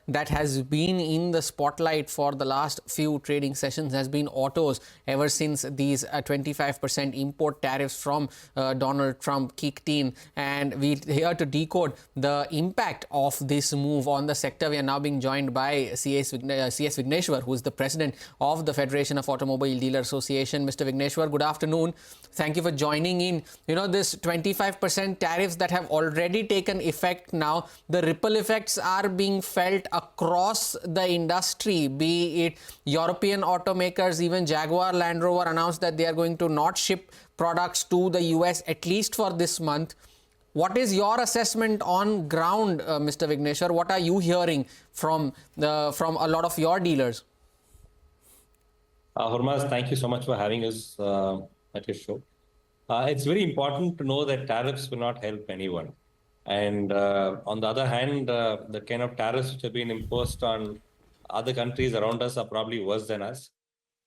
that has been in the spotlight for the last few trading sessions has been autos ever since these 25% import tariffs from Donald Trump kicked in. And we're here to decode the impact of this move on the sector. We are now being joined by CS Vigneshwar, who is the president of the Federation of Automobile Dealer Association. Mr. Vigneshwar, good afternoon. Thank you for joining in. You know, this 25% tariffs that have already taken effect now, the ripple effects are being felt across the industry, be it European automakers. Even Jaguar Land Rover announced that they are going to not ship products to the US at least for this month. What is your assessment on ground, Mr. Vigneshwar? What are you hearing from a lot of your dealers? Hormaz, thank you so much for having us at your show. It's very important to know that tariffs will not help anyone. And on the other hand, the kind of tariffs which have been imposed on other countries around us are probably worse than us.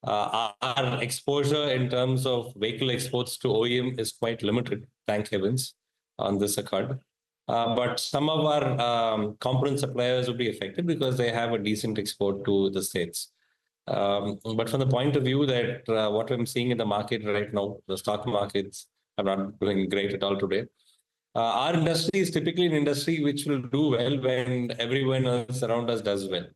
Our exposure in terms of vehicle exports to OEM is quite limited, thank heavens, on this account. But some of our component suppliers will be affected because they have a decent export to the States. But from the point of view that what I'm seeing in the market right now, the stock markets are not doing great at all today. Our industry is typically an industry which will do well when everyone else around us does well.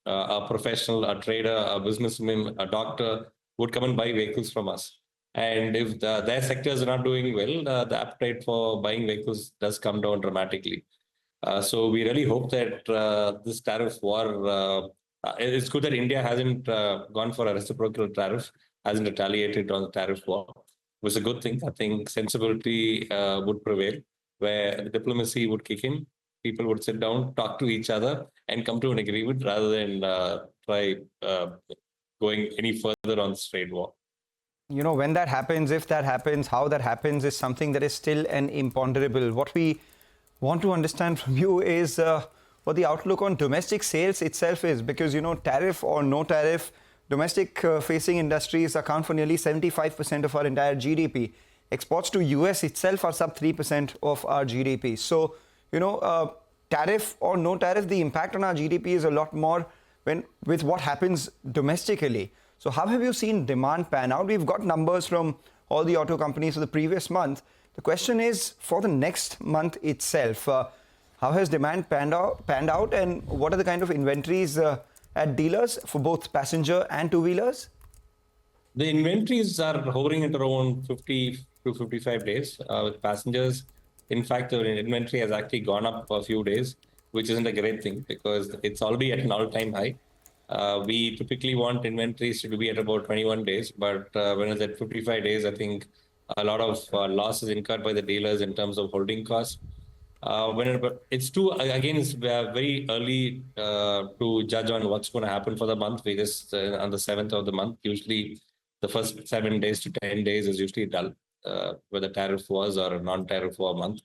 A professional, a trader, a businessman, a doctor would come and buy vehicles from us. And if their sectors are not doing well, the appetite for buying vehicles does come down dramatically. So we really hope that this tariff war, it's good that India hasn't gone for a reciprocal tariff, hasn't retaliated on the tariff war. It was a good thing. I think sensibility would prevail, where diplomacy would kick in. People would sit down, talk to each other, and come to an agreement rather than try going any further on this trade war. You know, when that happens, if that happens, how that happens is something that is still an imponderable. What we want to understand from you is what the outlook on domestic sales itself is, because, you know, tariff or no tariff, domestic facing industries account for nearly 75% of our entire GDP. Exports to US itself are sub 3% of our GDP. So, you know, tariff or no tariff, the impact on our GDP is a lot more with what happens domestically. So how have you seen demand pan out? We've got numbers from all the auto companies for the previous month. The question is, for the next month itself, how has demand panned out, and what are the kind of inventories at dealers for both passenger and two-wheelers? The inventories are hovering at around 50 to 55 days with passengers. In fact, the inventory has actually gone up for a few days, which isn't a great thing because it's already at an all-time high. We typically want inventories to be at about 21 days, but when it's at 55 days, I think a lot of losses incurred by the dealers in terms of holding costs. It's very early to judge on what's going to happen for the month. We just on the 7th of the month, usually the first 7 days to 10 days is usually dull, whether tariff was or a non-tariff war month.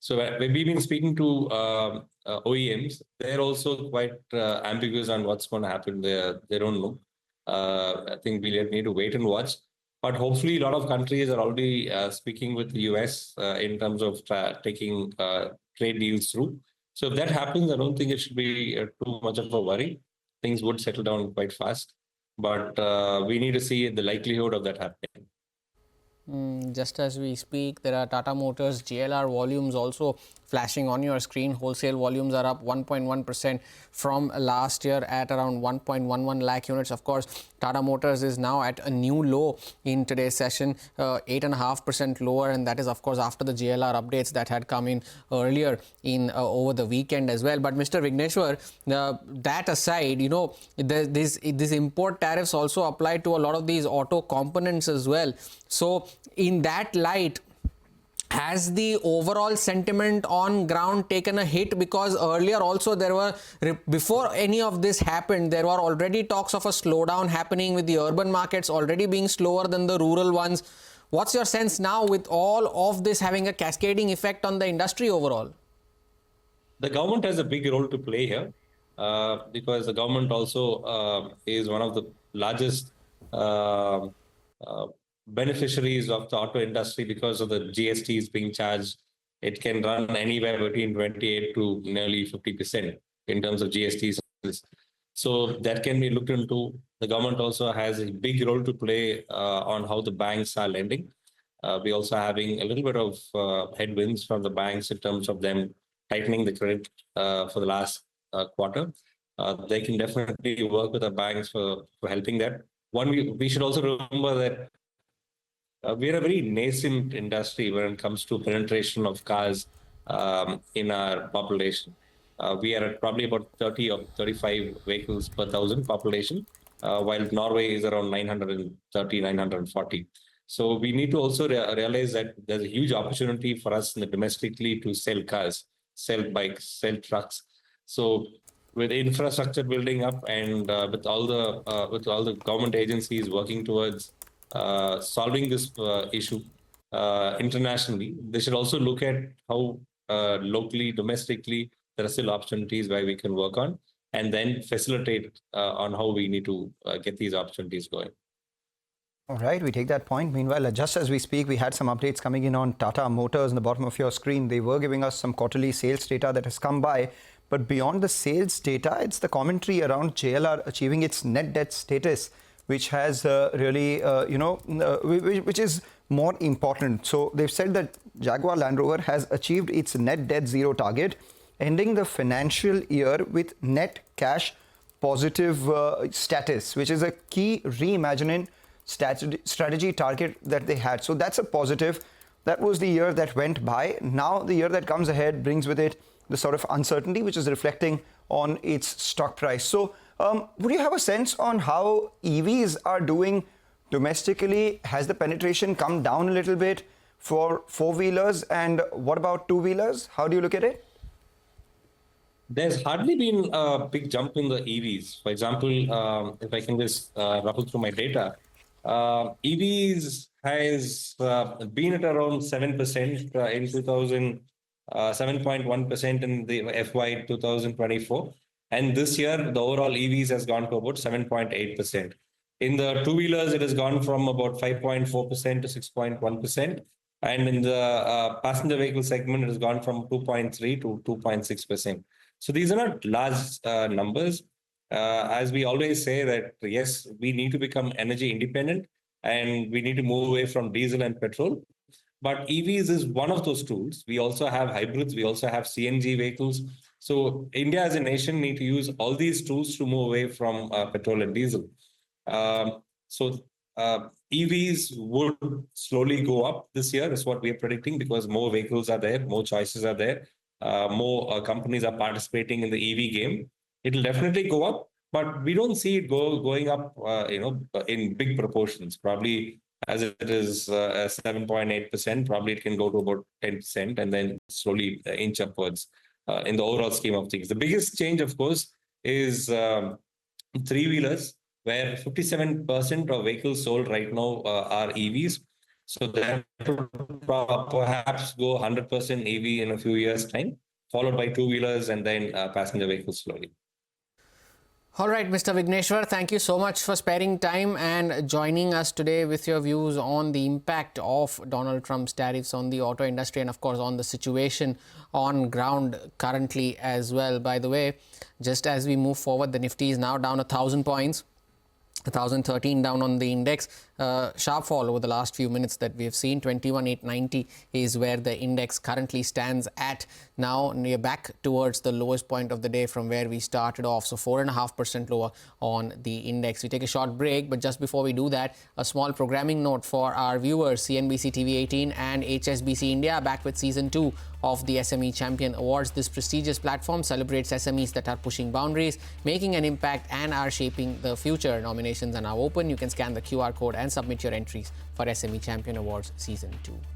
So we've been speaking to OEMs. They're also quite ambiguous on what's going to happen there. They don't know. I think we need to wait and watch. But hopefully, a lot of countries are already speaking with the US in terms of taking trade deals through. So if that happens, I don't think it should be too much of a worry. Things would settle down quite fast. But we need to see the likelihood of that happening. Just as we speak, there are Tata Motors JLR volumes also flashing on your screen. Wholesale volumes are up 1.1% from last year at around 1.11 lakh units. Of course, Tata Motors is now at a new low in today's session, 8.5% lower, and that is, of course, after the JLR updates that had come in earlier in over the weekend as well. But Mr. Vigneshwar, that aside, you know, these import tariffs also apply to a lot of these auto components as well. So in that light, has the overall sentiment on ground taken a hit? Because earlier also there were, before any of this happened, there were already talks of a slowdown happening with the urban markets already being slower than the rural ones. What's your sense now with all of this having a cascading effect on the industry overall? The government has a big role to play here because the government also is one of the largest beneficiaries of the auto industry because of the GSTs being charged. It can run anywhere between 28 to nearly 50%. in terms of GST. So that can be looked into. The government also has a big role to play on how the banks are lending. We also having a little bit of headwinds from the banks in terms of them tightening the credit for the last quarter. They can definitely work with the banks for helping that. One, we should also remember that we're a very nascent industry when it comes to penetration of cars in our population. We are at probably about 30 or 35 vehicles per thousand population, while Norway is around 930, 940. So we need to also realize that there's a huge opportunity for us domestically to sell cars, sell bikes, sell trucks. So with infrastructure building up and with all the government agencies working towards solving this issue internationally, they should also look at how locally, domestically, there are still opportunities where we can work on, and then facilitate on how we need to get these opportunities going. All right, we take that point. Meanwhile, just as we speak, we had some updates coming in on Tata Motors in the bottom of your screen. They were giving us some quarterly sales data that has come by. But beyond the sales data, it's the commentary around JLR achieving its net debt status, which has really, which is more important. So they've said that Jaguar Land Rover has achieved its net debt zero target, ending the financial year with net cash positive status, which is a key reimagining strategy target that they had. So that's a positive. That was the year that went by. Now the year that comes ahead brings with it the sort of uncertainty which is reflecting on its stock price. So would you have a sense on how EVs are doing domestically? Has the penetration come down a little bit for four-wheelers, and what about two-wheelers? How do you look at it? There's hardly been a big jump in the EVs. For example, if I can just ruffle through my data, EVs has been at around 7% in 7.1% in the FY 2024. And this year, the overall EVs has gone to about 7.8%. In the two-wheelers, it has gone from about 5.4% to 6.1%. And in the passenger vehicle segment, it has gone from 2.3 to 2.6%. So these are not large numbers. As we always say that, yes, we need to become energy independent and we need to move away from diesel and petrol. But EVs is one of those tools. We also have hybrids. We also have CNG vehicles. So India as a nation need to use all these tools to move away from petrol and diesel. EVs would slowly go up this year is what we are predicting, because more vehicles are there, more choices are there, more companies are participating in the EV game. It'll definitely go up, but we don't see it going up, in big proportions. Probably as it is 7.8%, probably it can go to about 10% and then slowly inch upwards in the overall scheme of things. The biggest change, of course, is three-wheelers, where 57% of vehicles sold right now are EVs. So that will perhaps go 100% EV in a few years' time, followed by two-wheelers and then passenger vehicles slowly. All right, Mr. Vigneshwar, thank you so much for sparing time and joining us today with your views on the impact of Donald Trump's tariffs on the auto industry and, of course, on the situation on ground currently as well. By the way, just as we move forward, the Nifty is now down 1,000 points. 1,013 down on the index. Sharp fall over the last few minutes that we have seen. 21,890 is where the index currently stands at. Now near back towards the lowest point of the day from where we started off. So 4.5% lower on the index. We take a short break, but just before we do that, a small programming note for our viewers. CNBC-TV18 and HSBC India back with season 2 of the SME Champion Awards. This prestigious platform celebrates SMEs that are pushing boundaries, making an impact, and are shaping the future. Nominations are now open. You can scan the QR code and submit your entries for SME Champion Awards Season 2.